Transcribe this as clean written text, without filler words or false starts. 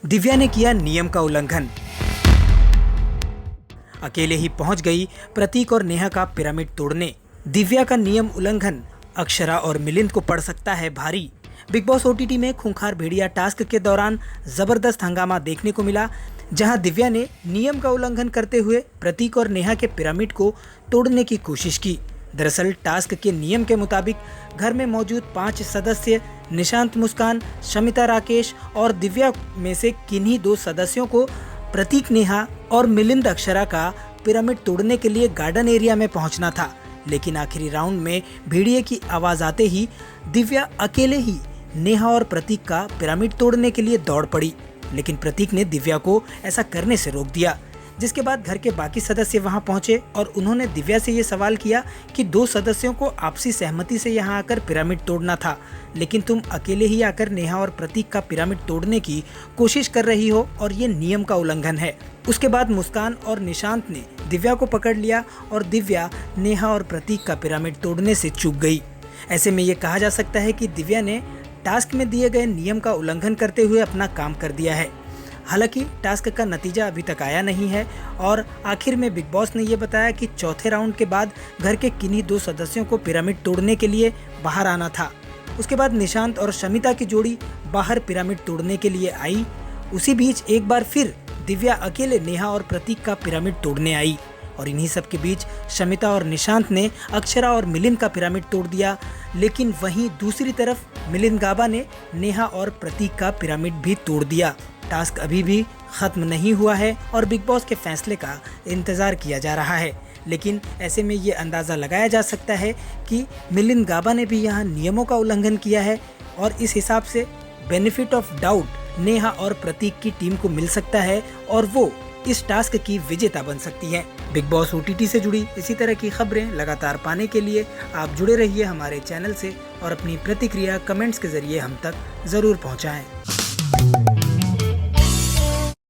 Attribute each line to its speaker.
Speaker 1: दिव्या ने किया नियम का उल्लंघन। अकेले ही पहुंच गई प्रतीक और नेहा का पिरामिड तोड़ने। दिव्या का नियम उल्लंघन अक्षरा और मिलिंद को पड़ सकता है भारी। बिग बॉस ओटीटी में खूंखार भेड़िया टास्क के दौरान जबरदस्त हंगामा देखने को मिला, जहां दिव्या ने नियम का उल्लंघन करते हुए प्रतीक और नेहा के पिरामिड को तोड़ने की कोशिश की। दरअसल टास्क के नियम के मुताबिक घर में मौजूद 5 सदस्य निशांत, मुस्कान, शमिता, राकेश और दिव्या में से किन्हीं 2 सदस्यों को प्रतीक, नेहा और मिलिंद अक्षरा का पिरामिड तोड़ने के लिए गार्डन एरिया में पहुंचना था। लेकिन आखिरी राउंड में भेड़िए की आवाज आते ही दिव्या अकेले ही नेहा और प्रतीक का पिरामिड तोड़ने के लिए दौड़ पड़ी। लेकिन प्रतीक ने दिव्या को ऐसा करने से रोक दिया, जिसके बाद घर के बाकी सदस्य वहां पहुंचे और उन्होंने दिव्या से ये सवाल किया कि 2 सदस्यों को आपसी सहमति से यहां आकर पिरामिड तोड़ना था, लेकिन तुम अकेले ही आकर नेहा और प्रतीक का पिरामिड तोड़ने की कोशिश कर रही हो और ये नियम का उल्लंघन है। उसके बाद मुस्कान और निशांत ने दिव्या को पकड़ लिया और दिव्या नेहा और प्रतीक का पिरामिड तोड़ने से चूक गई। ऐसे में ये कहा जा सकता है कि दिव्या ने टास्क में दिए गए नियम का उल्लंघन करते हुए अपना काम कर दिया है। हालांकि टास्क का नतीजा अभी तक आया नहीं है और आखिर में बिग बॉस ने ये बताया कि चौथे राउंड के बाद घर के किन्हीं 2 सदस्यों को पिरामिड तोड़ने के लिए बाहर आना था। उसके बाद निशांत और शमिता की जोड़ी बाहर पिरामिड तोड़ने के लिए आई। उसी बीच एक बार फिर दिव्या अकेले नेहा और प्रतीक का पिरामिड तोड़ने आई और इन्हीं सब के बीच शमिता और निशांत ने अक्षरा और मिलिंद का पिरामिड तोड़ दिया। लेकिन वहीं दूसरी तरफ मिलिंद गाबा ने नेहा और प्रतीक का पिरामिड भी तोड़ दिया। टास्क अभी भी खत्म नहीं हुआ है और बिग बॉस के फैसले का इंतजार किया जा रहा है। लेकिन ऐसे में ये अंदाज़ा लगाया जा सकता है कि मिलिंद गाबा ने भी यहाँ नियमों का उल्लंघन किया है और इस हिसाब से बेनिफिट ऑफ डाउट नेहा और प्रतीक की टीम को मिल सकता है और वो इस टास्क की विजेता बन सकती है। बिग बॉस ओटीटी से जुड़ी इसी तरह की खबरें लगातार पाने के लिए आप जुड़े रहिए हमारे चैनल से और अपनी प्रतिक्रिया कमेंट्स के जरिए हम तक जरूर पहुंचाएं।